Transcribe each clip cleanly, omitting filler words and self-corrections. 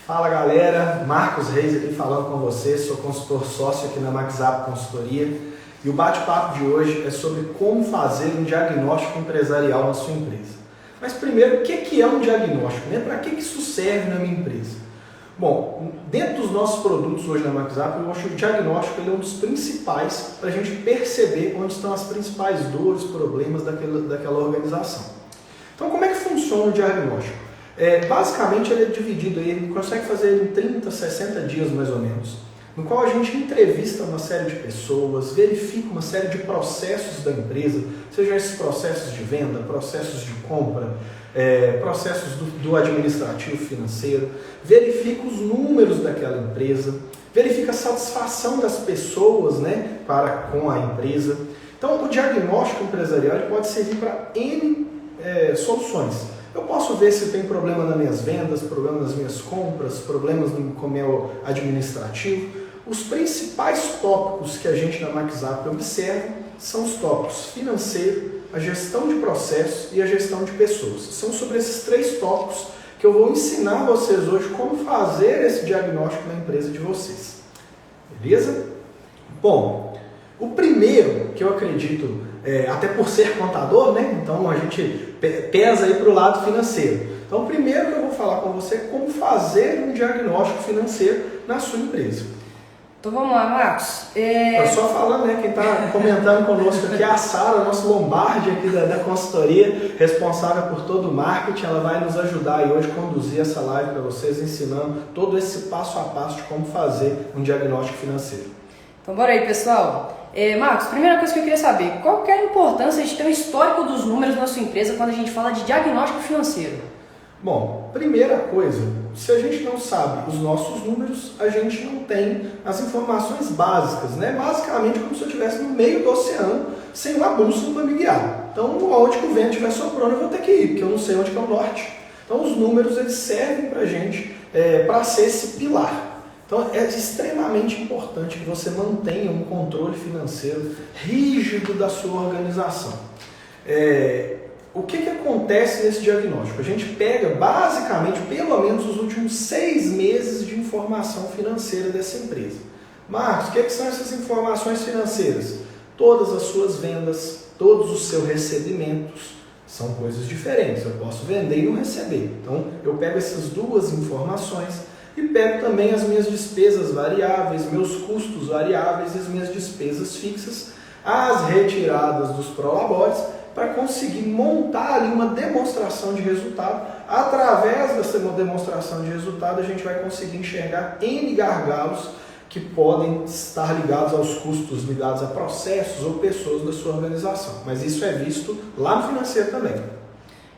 Fala galera, Marcos Reis aqui falando com você, sou consultor sócio aqui na MaxUp Consultoria e o bate-papo de hoje é sobre como fazer um diagnóstico empresarial na sua empresa. Mas primeiro, o que é um diagnóstico? Né? Para que isso serve na minha empresa? Bom, dentro dos nossos produtos hoje na MaxUp, eu acho que o diagnóstico ele é um dos principais para a gente perceber onde estão as principais dores, problemas daquela organização. Então, como é que funciona o diagnóstico? Basicamente ele é dividido, ele consegue fazer ele em 30, 60 dias mais ou menos, no qual a gente entrevista uma série de pessoas, verifica uma série de processos da empresa, seja esses processos de venda, processos de compra, processos do administrativo financeiro, verifica os números daquela empresa, verifica a satisfação das pessoas, né, com a empresa. Então o diagnóstico empresarial ele pode servir para N soluções. Eu posso ver se tem problema nas minhas vendas, problema nas minhas compras, problemas no meu administrativo. Os principais tópicos que a gente na MaxUp observa são os tópicos financeiro, a gestão de processos e a gestão de pessoas. São sobre esses três tópicos que eu vou ensinar vocês hoje como fazer esse diagnóstico na empresa de vocês. Beleza? Bom, o primeiro que eu acredito, até por ser contador, né? Então a gente pesa aí para o lado financeiro. Então, o primeiro que eu vou falar com você é como fazer um diagnóstico financeiro na sua empresa. Então vamos lá, Marcos. Só falando, né? Quem está comentando conosco aqui é a Sara, nossa Lombardi aqui da consultoria, responsável por todo o marketing. Ela vai nos ajudar aí hoje a conduzir essa live para vocês, ensinando todo esse passo a passo de como fazer um diagnóstico financeiro. Então bora aí, pessoal. Marcos, primeira coisa que eu queria saber, qual que é a importância de ter um histórico dos números na sua empresa quando a gente fala de diagnóstico financeiro? Bom, primeira coisa, se a gente não sabe os nossos números, a gente não tem as informações básicas, né? Basicamente como se eu estivesse no meio do oceano, sem uma bússola para me guiar. Então, onde que o vento estiver soprando, eu vou ter que ir, porque eu não sei onde que é o norte. Então, os números eles servem para a gente, para ser esse pilar. Então, é extremamente importante que você mantenha um controle financeiro rígido da sua organização. O que acontece nesse diagnóstico? A gente pega, basicamente, pelo menos os últimos 6 meses de informação financeira dessa empresa. Marcos, o que são essas informações financeiras? Todas as suas vendas, todos os seus recebimentos, são coisas diferentes. Eu posso vender e não receber. Então, eu pego essas duas informações e pego também as minhas despesas variáveis, meus custos variáveis e as minhas despesas fixas, as retiradas dos prolabores, para conseguir montar ali uma demonstração de resultado. Através dessa demonstração de resultado, a gente vai conseguir enxergar N gargalos que podem estar ligados aos custos, ligados a processos ou pessoas da sua organização. Mas isso é visto lá no financeiro também.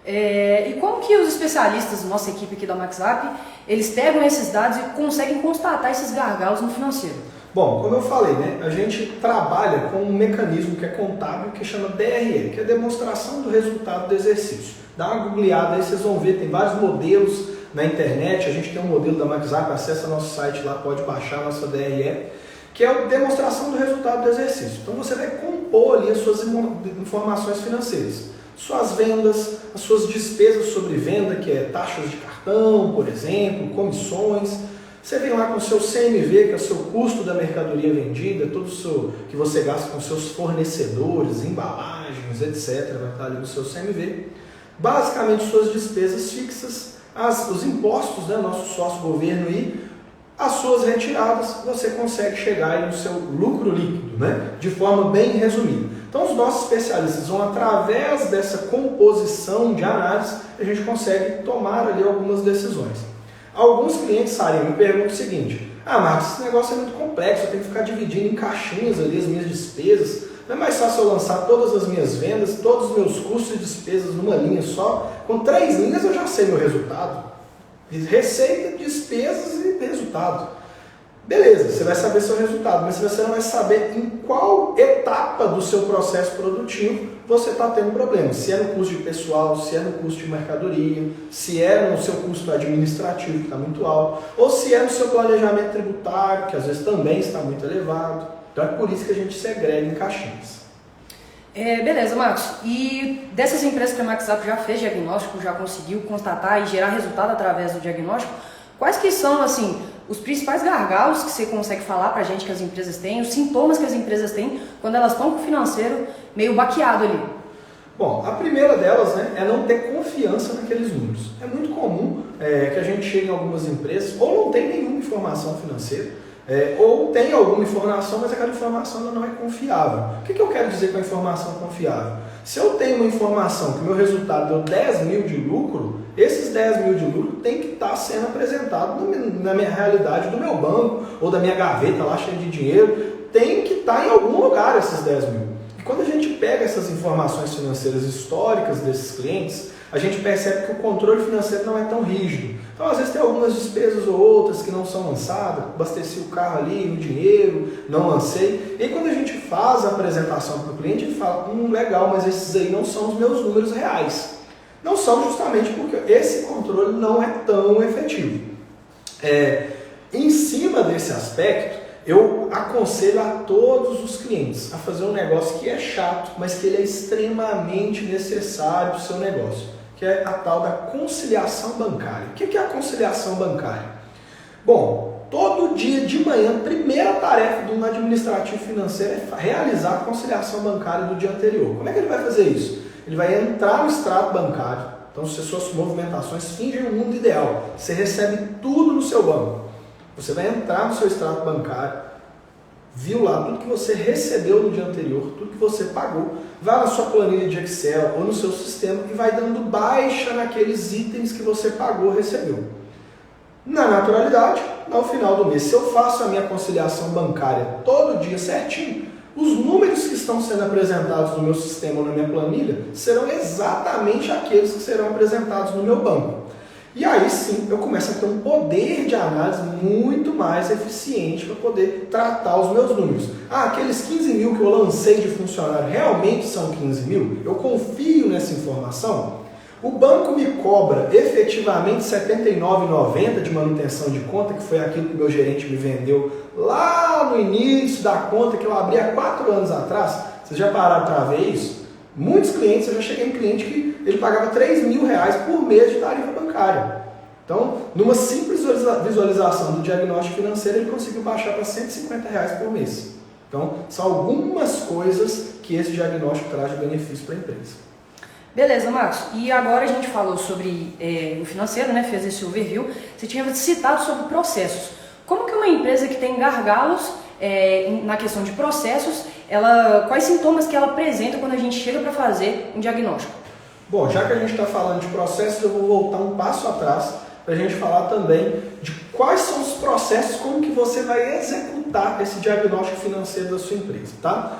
E como que os especialistas, nossa equipe aqui da MaxUp, eles pegam esses dados e conseguem constatar esses gargalos no financeiro? Bom, como eu falei, né, a gente trabalha com um mecanismo que é contábil que chama DRE, que é a demonstração do resultado do exercício. Dá uma googleada aí, vocês vão ver, tem vários modelos na internet, a gente tem um modelo da MaxUp, acessa nosso site lá, pode baixar a nossa DRE, que é a demonstração do resultado do exercício. Então você vai compor ali as suas informações financeiras. Suas vendas, as suas despesas sobre venda, que é taxas de cartão, por exemplo, comissões. Você vem lá com o seu CMV, que é o seu custo da mercadoria vendida, tudo que você gasta com seus fornecedores, embalagens, etc. Vai estar ali no seu CMV. Basicamente, suas despesas fixas, os impostos, né, nosso sócio governo e as suas retiradas, você consegue chegar aí no seu lucro líquido, né, de forma bem resumida. Então, os nossos especialistas vão, através dessa composição de análise, a gente consegue tomar ali algumas decisões. Alguns clientes, Sara, me perguntam o seguinte: Marcos, esse negócio é muito complexo, eu tenho que ficar dividindo em caixinhas ali as minhas despesas. Não é mais fácil eu lançar todas as minhas vendas, todos os meus custos e despesas numa linha só? Com 3 linhas eu já sei meu resultado. Receita, despesas e resultado. Beleza, você vai saber seu resultado, mas você não vai saber em qual etapa do seu processo produtivo você está tendo problema. Se é no custo de pessoal, se é no custo de mercadoria, se é no seu custo administrativo, que está muito alto, ou se é no seu planejamento tributário, que às vezes também está muito elevado. Então é por isso que a gente segrega em caixinhas. Beleza, Marcos. E dessas empresas que a MaxUp já fez diagnóstico, já conseguiu constatar e gerar resultado através do diagnóstico, quais que são, assim, os principais gargalos que você consegue falar pra gente que as empresas têm, os sintomas que as empresas têm quando elas estão com o financeiro meio baqueado ali? Bom, a primeira delas, né, é não ter confiança naqueles números. É muito comum que a gente chegue em algumas empresas ou não tem nenhuma informação financeira, ou tem alguma informação, mas aquela informação ela não é confiável. O que eu quero dizer com a informação confiável? Se eu tenho uma informação que o meu resultado deu 10 mil de lucro, esses 10 mil de lucro tem que estar sendo apresentado na minha realidade do meu banco ou da minha gaveta lá cheia de dinheiro. Tem que estar em algum lugar esses 10 mil. E quando a gente pega essas informações financeiras históricas desses clientes, a gente percebe que o controle financeiro não é tão rígido. Então, às vezes, tem algumas despesas ou outras que não são lançadas, abasteci o carro ali, o dinheiro, não lancei. E aí, quando a gente faz a apresentação para o cliente, ele fala, legal, mas esses aí não são os meus números reais. Não são justamente porque esse controle não é tão efetivo. Em cima desse aspecto, eu aconselho a todos os clientes a fazer um negócio que é chato, mas que ele é extremamente necessário para o seu negócio, que é a tal da conciliação bancária. O que é a conciliação bancária? Bom, todo dia de manhã, a primeira tarefa de um administrativo financeiro é realizar a conciliação bancária do dia anterior. Como é que ele vai fazer isso? Ele vai entrar no extrato bancário. Então, se as suas movimentações fingem um mundo ideal, você recebe tudo no seu banco. Você vai entrar no seu extrato bancário, viu lá tudo que você recebeu no dia anterior, tudo que você pagou, vai na sua planilha de Excel ou no seu sistema e vai dando baixa naqueles itens que você pagou, recebeu. Na naturalidade, no final do mês, se eu faço a minha conciliação bancária todo dia certinho, os números que estão sendo apresentados no meu sistema ou na minha planilha serão exatamente aqueles que serão apresentados no meu banco. E aí sim, eu começo a ter um poder de análise muito mais eficiente para poder tratar os meus números. Aqueles 15 mil que eu lancei de funcionário realmente são 15 mil? Eu confio nessa informação? O banco me cobra efetivamente R$ 79,90 de manutenção de conta, que foi aquilo que o meu gerente me vendeu lá no início da conta que eu abri há 4 anos atrás. Vocês já pararam para ver isso? Muitos clientes, eu já cheguei em cliente que ele pagava R$3.000 por mês de tarifa bancária. Então, numa simples visualização do diagnóstico financeiro, ele conseguiu baixar para R$150 por mês. Então, são algumas coisas que esse diagnóstico traz de benefício para a empresa. Beleza, Marcos. E agora a gente falou sobre o financeiro, né? Fez esse overview. Você tinha citado sobre processos. Como que uma empresa que tem gargalos na questão de processos, quais sintomas que ela apresenta quando a gente chega para fazer um diagnóstico? Bom, já que a gente está falando de processos, eu vou voltar um passo atrás para a gente falar também de quais são os processos, como que você vai executar esse diagnóstico financeiro da sua empresa, tá?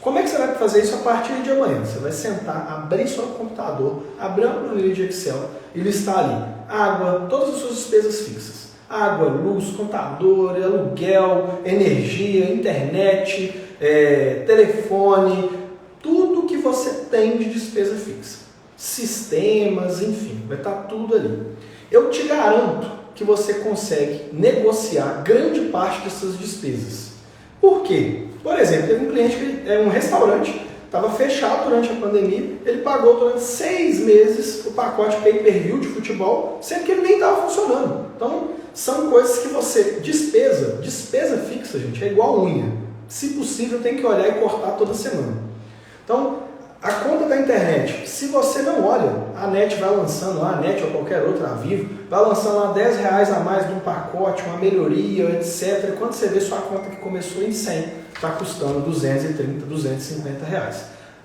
Como é que você vai fazer isso a partir de amanhã? Você vai sentar, abrir seu computador, abrir uma planilha de Excel e listar ali água, todas as suas despesas fixas. Água, luz, contador, aluguel, energia, internet, telefone, tudo que você tem de despesa fixa. Sistemas, enfim, vai estar tudo ali. Eu te garanto que você consegue negociar grande parte dessas despesas. Por quê? Por exemplo, teve um cliente que é um restaurante, estava fechado durante a pandemia, ele pagou durante 6 meses o pacote pay-per-view de futebol, sendo que ele nem estava funcionando. Então, são coisas que você, despesa fixa, gente, é igual unha. Se possível, tem que olhar e cortar toda semana. Então, a conta da internet, se você não olha, a NET vai lançando lá, a NET ou qualquer outra, a Vivo, vai lançando lá R$10 a mais de um pacote, uma melhoria, etc. Quando você vê sua conta que começou em 100, está custando R$230, R$250.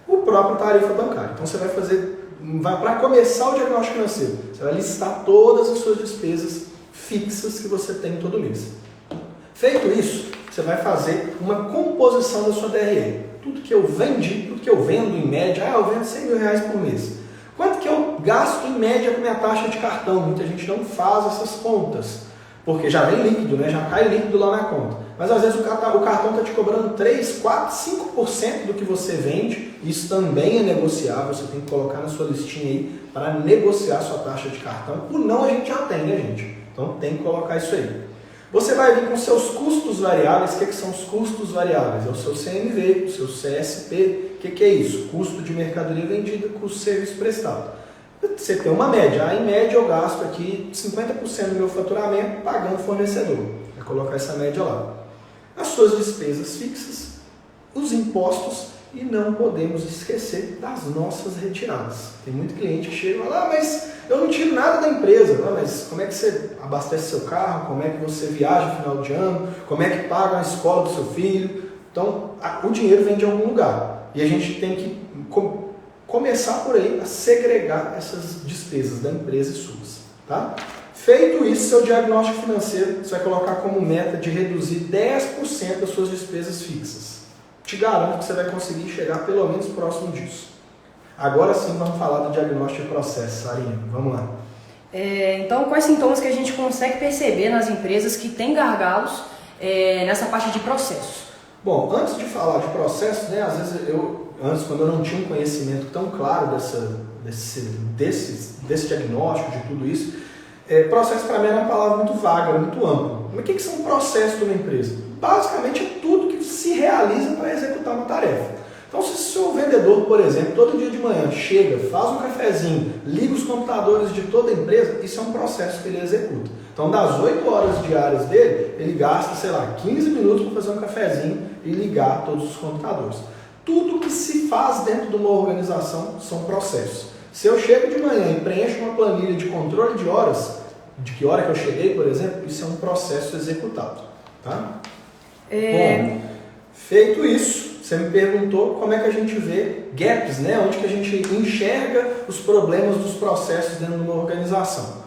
O próprio tarifa bancária. Então você vai para começar o diagnóstico financeiro, você vai listar todas as suas despesas fixas que você tem todo mês. Feito isso, você vai fazer uma composição da sua DRE. Tudo que eu vendi, tudo que eu vendo em média, eu vendo R$100.000 por mês. Quanto que eu gasto em média com minha taxa de cartão? Muita gente não faz essas contas, porque já vem líquido, né? Já cai líquido lá na conta. Mas às vezes o cartão está te cobrando 3, 4, 5% do que você vende. Isso também é negociável, você tem que colocar na sua listinha aí para negociar a sua taxa de cartão. O não a gente já tem, né, gente? Então tem que colocar isso aí. Você vai vir com seus custos variáveis. O que são os custos variáveis? É o seu CMV, o seu CSP. O que é isso? Custo de mercadoria vendida, custo de serviço prestado. Você tem uma média. Em média eu gasto aqui 50% do meu faturamento pagando fornecedor. Vai colocar essa média lá. As suas despesas fixas, os impostos e não podemos esquecer das nossas retiradas. Tem muito cliente que chega e fala, mas eu não tiro nada da empresa. Mas como é que você abastece seu carro? Como é que você viaja no final de ano? Como é que paga a escola do seu filho? Então, o dinheiro vem de algum lugar. E a gente tem que começar por aí a segregar essas despesas da empresa e suas. Tá? Feito isso, seu diagnóstico financeiro, você vai colocar como meta de reduzir 10% das suas despesas fixas. Te garanto que você vai conseguir chegar pelo menos próximo disso. Agora sim vamos falar do diagnóstico de processo, Sarinha. Vamos lá. Então, quais sintomas que a gente consegue perceber nas empresas que têm gargalos nessa parte de processos? Bom, antes de falar de processos, né, às vezes quando eu não tinha um conhecimento tão claro desse diagnóstico, de tudo isso, processo para mim era uma palavra muito vaga, muito ampla. Mas o que são processos de uma empresa? Basicamente é tudo que se realiza para executar uma tarefa. Então, se o seu vendedor, por exemplo, todo dia de manhã chega, faz um cafezinho, liga os computadores de toda a empresa, isso é um processo que ele executa. Então, das 8 horas diárias dele, ele gasta, 15 minutos para fazer um cafezinho e ligar todos os computadores. Tudo que se faz dentro de uma organização são processos. Se eu chego de manhã e preencho uma planilha de controle de horas, de que hora que eu cheguei, por exemplo, isso é um processo executado. Tá? Bom, feito isso, você me perguntou como é que a gente vê gaps, né? Onde que a gente enxerga os problemas dos processos dentro de uma organização.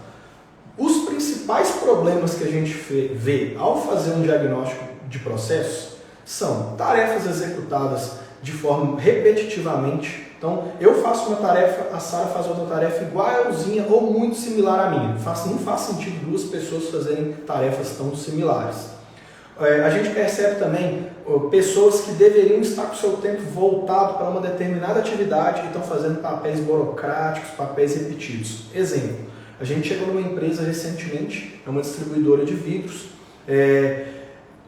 Os principais problemas que a gente vê ao fazer um diagnóstico de processos são tarefas executadas de forma repetitivamente. Então, eu faço uma tarefa, a Sara faz outra tarefa igualzinha ou muito similar à minha. Não faz sentido duas pessoas fazerem tarefas tão similares. A gente percebe também pessoas que deveriam estar com o seu tempo voltado para uma determinada atividade e estão fazendo papéis burocráticos, papéis repetidos. Exemplo, a gente chegou numa empresa recentemente, é uma distribuidora de vidros,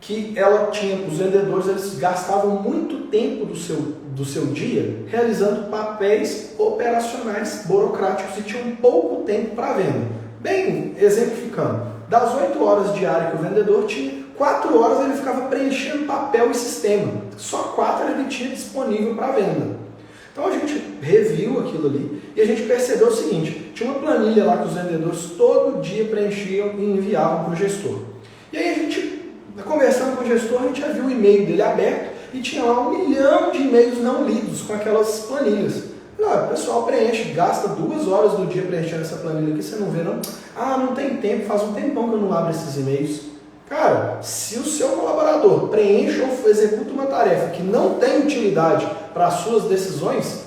que ela tinha, os vendedores eles gastavam muito tempo do seu dia realizando papéis operacionais burocráticos e tinham pouco tempo para venda. Bem, exemplificando, das 8 horas diárias que o vendedor tinha, 4 horas ele ficava preenchendo papel e sistema. Só 4 ele tinha disponível para venda. Então a gente reviu aquilo ali e a gente percebeu o seguinte, tinha uma planilha lá que os vendedores todo dia preenchiam e enviavam para o gestor. E aí a gente, conversando com o gestor, a gente já viu o e-mail dele aberto e tinha lá 1 milhão de e-mails não lidos com aquelas planilhas. Não, o pessoal preenche, gasta 2 horas do dia preenchendo essa planilha aqui, você não vê não? Não tem tempo, faz um tempão que eu não abro esses e-mails. Cara, se o seu colaborador preenche ou executa uma tarefa que não tem utilidade para as suas decisões,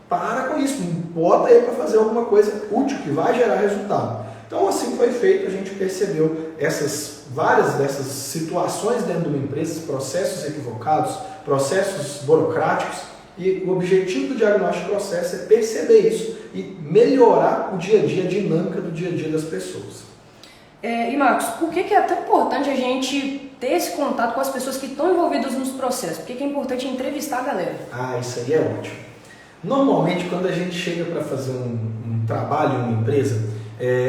para com isso, bota ele para fazer alguma coisa útil que vai gerar resultado. Então, assim foi feito, a gente percebeu várias dessas situações dentro de uma empresa, processos equivocados, processos burocráticos, e o objetivo do diagnóstico de processo é perceber isso e melhorar o dia a dia, a dinâmica do dia a dia das pessoas. E Marcos, por que é tão importante a gente ter esse contato com as pessoas que estão envolvidas nos processos? Por que é importante entrevistar a galera? Isso aí é ótimo. Normalmente, quando a gente chega para fazer um trabalho em uma empresa,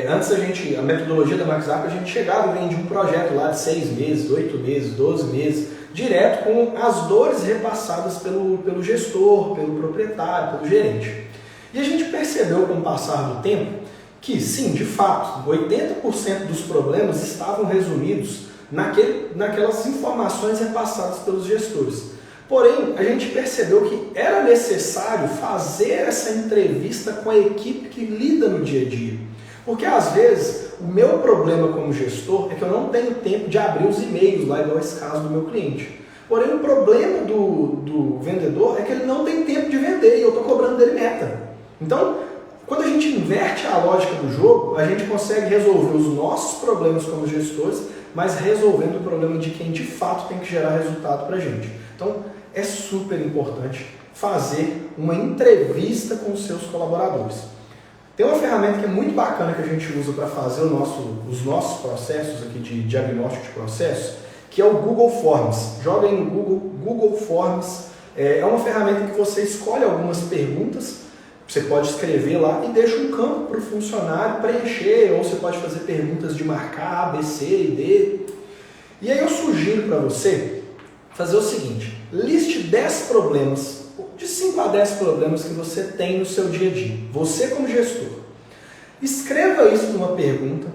antes a metodologia da MaxApp, a gente chegava e vendia um projeto lá de 6 meses, 8 meses, 12 meses, direto com as dores repassadas pelo gestor, pelo proprietário, pelo gerente. E a gente percebeu com o passar do tempo que, sim, de fato, 80% dos problemas estavam resumidos naquelas informações repassadas pelos gestores. Porém, a gente percebeu que era necessário fazer essa entrevista com a equipe que lida no dia a dia. Porque, às vezes, o meu problema como gestor é que eu não tenho tempo de abrir os e-mails lá, igual esse caso do meu cliente. Porém, o problema do vendedor é que ele não tem tempo de vender e eu estou cobrando dele meta. Então, quando a gente inverte a lógica do jogo, a gente consegue resolver os nossos problemas como gestores, mas resolvendo o problema de quem de fato tem que gerar resultado para a gente. Então, é super importante fazer uma entrevista com os seus colaboradores. Tem uma ferramenta que é muito bacana que a gente usa para fazer os nossos processos aqui de diagnóstico de processos, que é o Google Forms. Joga aí no Google Forms. É uma ferramenta que você escolhe algumas perguntas Você pode escrever lá e deixa um campo para o funcionário preencher, ou você pode fazer perguntas de marcar A, B, C e D. E aí eu sugiro para você fazer o seguinte: liste 10 problemas, de 5 a 10 problemas que você tem no seu dia a dia, você como gestor. Escreva isso numa pergunta,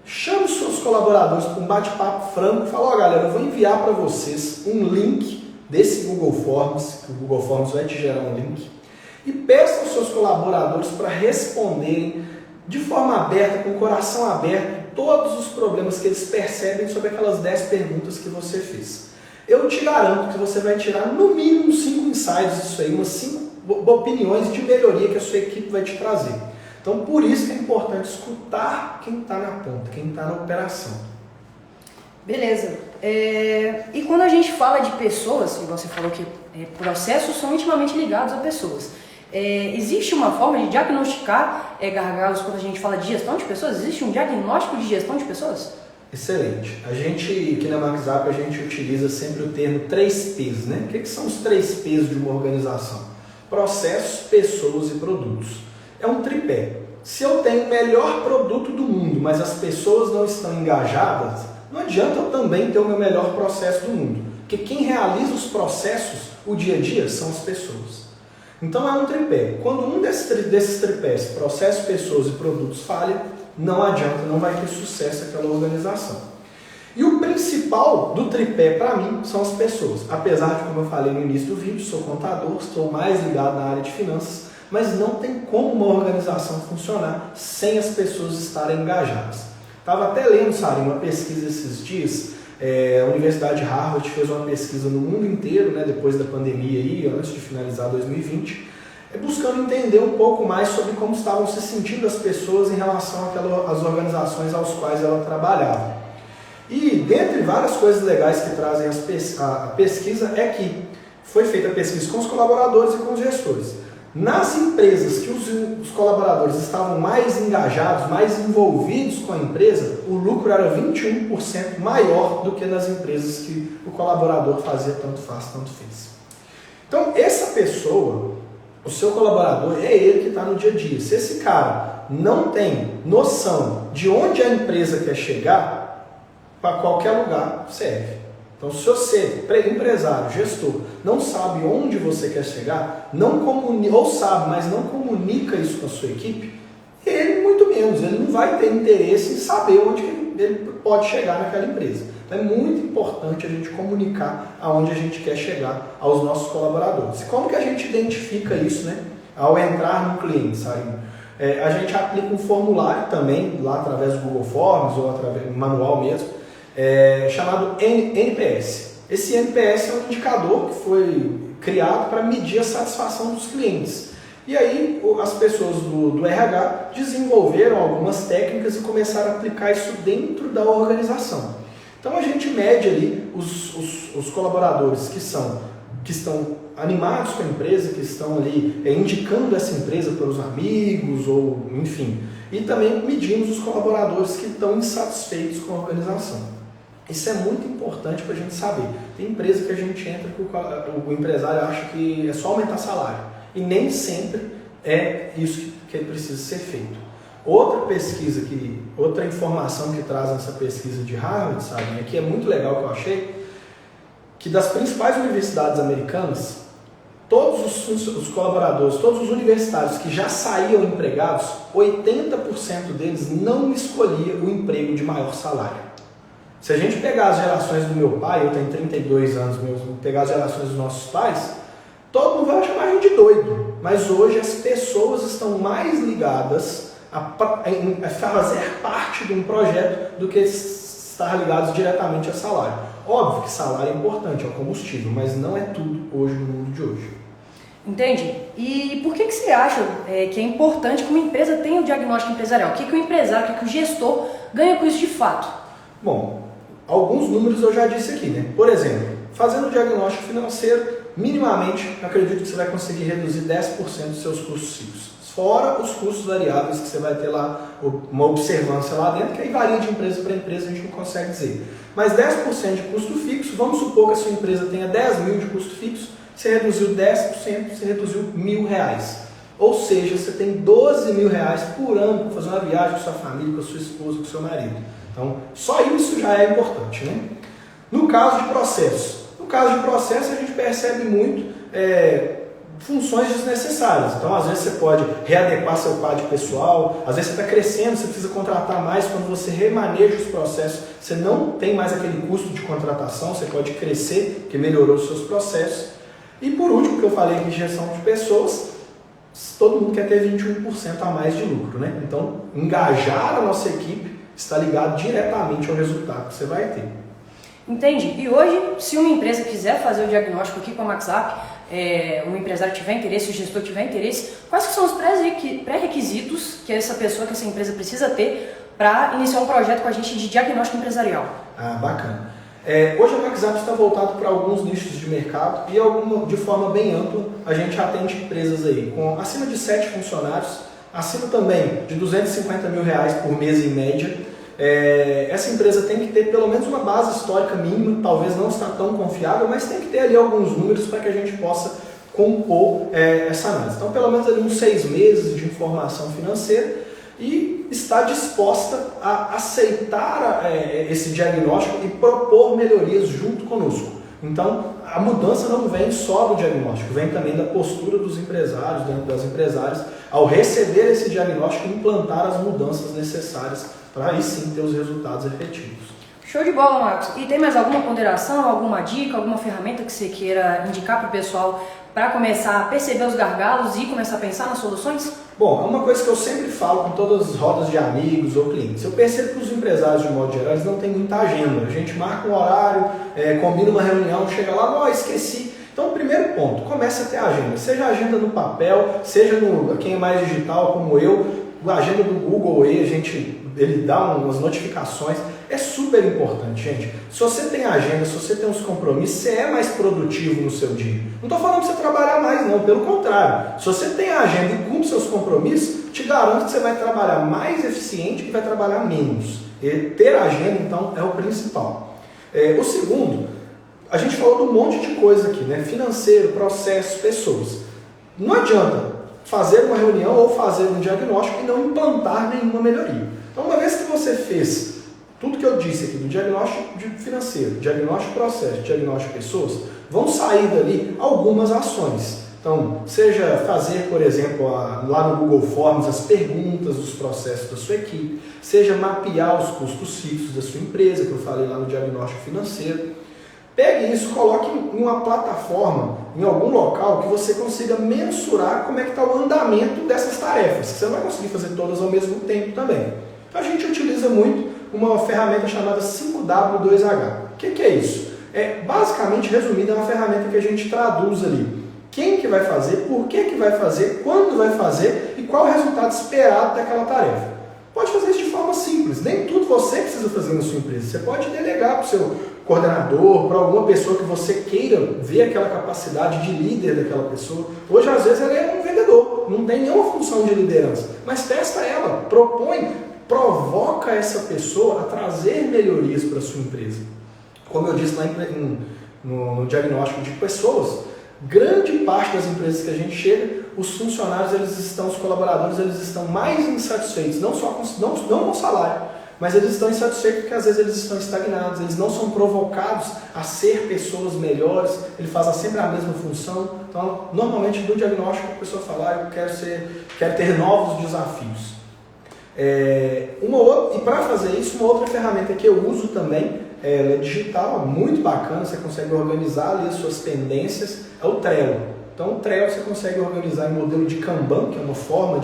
chame os seus colaboradores para um bate-papo franco e fala: ó, galera, eu vou enviar para vocês um link desse Google Forms, que o Google Forms vai te gerar um link, e peça aos seus colaboradores para responderem de forma aberta, com o coração aberto, todos os problemas que eles percebem sobre aquelas 10 perguntas que você fez. Eu te garanto que você vai tirar no mínimo 5 insights disso aí, umas 5 opiniões de melhoria que a sua equipe vai te trazer. Então, por isso que é importante escutar quem está na ponta, quem está na operação. Beleza. E quando a gente fala de pessoas, e você falou que processos são intimamente ligados a pessoas, existe uma forma de diagnosticar gargalos quando a gente fala de gestão de pessoas? Existe um diagnóstico de gestão de pessoas? Excelente. A gente, aqui na MarkZap, a gente utiliza sempre o termo 3Ps, né? O que são os 3Ps de uma organização? Processos, pessoas e produtos. É um tripé. Se eu tenho o melhor produto do mundo, mas as pessoas não estão engajadas, não adianta eu também ter o meu melhor processo do mundo. Porque quem realiza os processos, o dia a dia, são as pessoas. Então é um tripé. Quando um desses tripés, processos, pessoas e produtos, falha, não adianta, não vai ter sucesso aquela organização. E o principal do tripé para mim são as pessoas. Apesar de, como eu falei no início do vídeo, sou contador, estou mais ligado na área de finanças, mas não tem como uma organização funcionar sem as pessoas estarem engajadas. Estava até lendo, Sarinho, uma pesquisa esses dias. A Universidade de Harvard fez uma pesquisa no mundo inteiro, né, depois da pandemia, aí, antes de finalizar 2020, buscando entender um pouco mais sobre como estavam se sentindo as pessoas em relação às organizações às quais ela trabalhava. E dentre várias coisas legais que trazem a pesquisa é que foi feita a pesquisa com os colaboradores e com os gestores. Nas empresas que os colaboradores estavam mais engajados, mais envolvidos com a empresa, o lucro era 21% maior do que nas empresas que o colaborador fazia tanto faz, tanto fez. Então, essa pessoa, o seu colaborador, é ele que está no dia a dia. Se esse cara não tem noção de onde a empresa quer chegar, para qualquer lugar serve. Então, se você, empresário, gestor, não sabe onde você quer chegar, ou sabe, mas não comunica isso com a sua equipe, ele muito menos, ele não vai ter interesse em saber onde ele pode chegar naquela empresa. Então, é muito importante a gente comunicar aonde a gente quer chegar aos nossos colaboradores. E como que a gente identifica isso, né? Ao entrar no cliente, sabe? A gente aplica um formulário também, lá através do Google Forms ou através do manual mesmo, chamado NPS. Esse NPS é um indicador que foi criado para medir a satisfação dos clientes. E aí as pessoas do RH desenvolveram algumas técnicas e começaram a aplicar isso dentro da organização. Então a gente mede ali os colaboradores que estão animados com a empresa, que estão ali indicando essa empresa para os amigos, ou enfim. E também medimos os colaboradores que estão insatisfeitos com a organização. Isso é muito importante para a gente saber. Tem empresa que a gente entra que o empresário acha que é só aumentar salário. E nem sempre é isso que precisa ser feito. Outra informação que traz nessa pesquisa de Harvard, sabe, que é muito legal que eu achei, que das principais universidades americanas, todos os colaboradores, todos os universitários que já saíam empregados, 80% deles não escolhia o emprego de maior salário. Se a gente pegar as gerações do meu pai, eu tenho 32 anos mesmo, pegar as gerações dos nossos pais, todo mundo vai chamar a gente de doido. Mas hoje as pessoas estão mais ligadas a fazer parte de um projeto do que estar ligados diretamente a salário. Óbvio que salário é importante, é o combustível, mas não é tudo hoje no mundo de hoje. Entendi. E por que você acha que é importante que uma empresa tenha o diagnóstico empresarial? O que o empresário, o que o gestor ganha com isso de fato? Bom, alguns números eu já disse aqui, né? Por exemplo, fazendo o diagnóstico financeiro, minimamente, acredito que você vai conseguir reduzir 10% dos seus custos fixos. Fora os custos variáveis que você vai ter lá, uma observância lá dentro, que aí varia de empresa para empresa, a gente não consegue dizer. Mas 10% de custo fixo, vamos supor que a sua empresa tenha 10 mil de custo fixo, você reduziu 10%, você reduziu R$1.000. Ou seja, você tem 12 mil reais por ano para fazer uma viagem com sua família, com a sua esposa, com o seu marido. Então, só isso já é importante, né? No caso de processo. No caso de processo, a gente percebe muito funções desnecessárias. Então, às vezes você pode readequar seu quadro pessoal, às vezes você está crescendo, você precisa contratar mais. Quando você remaneja os processos, você não tem mais aquele custo de contratação, você pode crescer, porque melhorou os seus processos. E por último, que eu falei aqui de gestão de pessoas, todo mundo quer ter 21% a mais de lucro, né? Então, engajar a nossa equipe está ligado diretamente ao resultado que você vai ter. Entendi. E hoje, se uma empresa quiser fazer o diagnóstico aqui com a MaxUp, um empresário tiver interesse, o gestor tiver interesse, quais que são os pré-requisitos que essa pessoa, que essa empresa precisa ter para iniciar um projeto com a gente de diagnóstico empresarial? Ah, bacana. Hoje a MaxUp está voltado para alguns nichos de mercado e de forma bem ampla a gente atende empresas aí com acima de 7 funcionários, acima também de 250 mil reais por mês em média. Essa empresa tem que ter pelo menos uma base histórica mínima, talvez não está tão confiável, mas tem que ter ali alguns números para que a gente possa compor essa análise. Então, pelo menos ali uns 6 meses de informação financeira e está disposta a aceitar esse diagnóstico e propor melhorias junto conosco. Então, a mudança não vem só do diagnóstico, vem também da postura dos empresários, das empresárias, ao receber esse diagnóstico e implantar as mudanças necessárias para aí sim ter os resultados efetivos. Show de bola, Marcos. E tem mais alguma ponderação, alguma dica, alguma ferramenta que você queira indicar para o pessoal para começar a perceber os gargalos e começar a pensar nas soluções? Bom, é uma coisa que eu sempre falo com todas as rodas de amigos ou clientes. Eu percebo que os empresários, de modo geral, eles não têm muita agenda. A gente marca um horário, combina uma reunião, chega lá, esqueci. Então, primeiro ponto, comece a ter agenda. Seja a agenda no papel, seja quem é mais digital, como eu, a agenda do Google aí, ele dá umas notificações. É super importante, gente. Se você tem agenda, se você tem uns compromissos, você é mais produtivo no seu dia. Não estou falando para você trabalhar mais, não. Pelo contrário. Se você tem a agenda e cumpre seus compromissos, te garanto que você vai trabalhar mais eficiente e vai trabalhar menos. E ter agenda, então, é o principal. O segundo, a gente falou de um monte de coisa aqui, né? Financeiro, processos, pessoas. Não adianta fazer uma reunião ou fazer um diagnóstico e não implantar nenhuma melhoria. Então, uma vez que você fez tudo que eu disse aqui do diagnóstico financeiro, diagnóstico de processo, diagnóstico de pessoas, vão sair dali algumas ações. Então, seja fazer, por exemplo, lá no Google Forms as perguntas dos processos da sua equipe, seja mapear os custos fixos da sua empresa, que eu falei lá no diagnóstico financeiro. Pegue isso, coloque em uma plataforma, em algum local que você consiga mensurar como é que está o andamento dessas tarefas. Você não vai conseguir fazer todas ao mesmo tempo também. Então a gente utiliza muito uma ferramenta chamada 5W2H. O que é isso? Basicamente, resumido, é uma ferramenta que a gente traduz ali. Quem que vai fazer, por que vai fazer, quando vai fazer e qual o resultado esperado daquela tarefa. Pode fazer isso de forma simples. Nem tudo você precisa fazer na sua empresa. Você pode delegar para o seu coordenador, para alguma pessoa que você queira ver aquela capacidade de líder daquela pessoa. Hoje, às vezes, ela é um vendedor, não tem nenhuma função de liderança. Mas testa ela, propõe, provoca essa pessoa a trazer melhorias para a sua empresa. Como eu disse lá no diagnóstico de pessoas, grande parte das empresas que a gente chega, os funcionários, os colaboradores, eles estão mais insatisfeitos, não com o salário, mas eles estão insatisfeitos porque às vezes eles estão estagnados, eles não são provocados a ser pessoas melhores, ele faz sempre a mesma função. Então, normalmente no diagnóstico a pessoa fala, eu quero ter novos desafios. E para fazer isso, uma outra ferramenta que eu uso também, ela é digital, muito bacana, você consegue organizar ali as suas pendências, é o Trello. Então o Trello você consegue organizar em modelo de Kanban, que é uma forma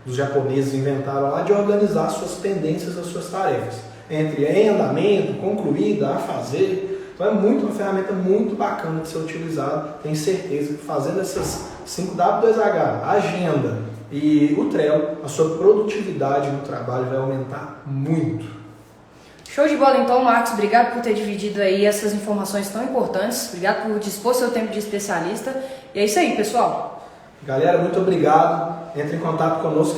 os japoneses inventaram lá, de organizar as suas pendências, as suas tarefas, entre em andamento, concluída, a fazer. Então é uma ferramenta muito bacana de ser utilizada, tenho certeza que fazendo essas 5W2H, agenda e o Trello, a sua produtividade no trabalho vai aumentar muito. Show de bola então, Marcos. Obrigado por ter dividido aí essas informações tão importantes. Obrigado por dispor seu tempo de especialista. E é isso aí, pessoal. Galera, muito obrigado. Entre em contato conosco,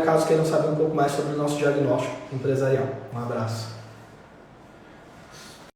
caso queiram saber um pouco mais sobre o nosso diagnóstico empresarial. Um abraço.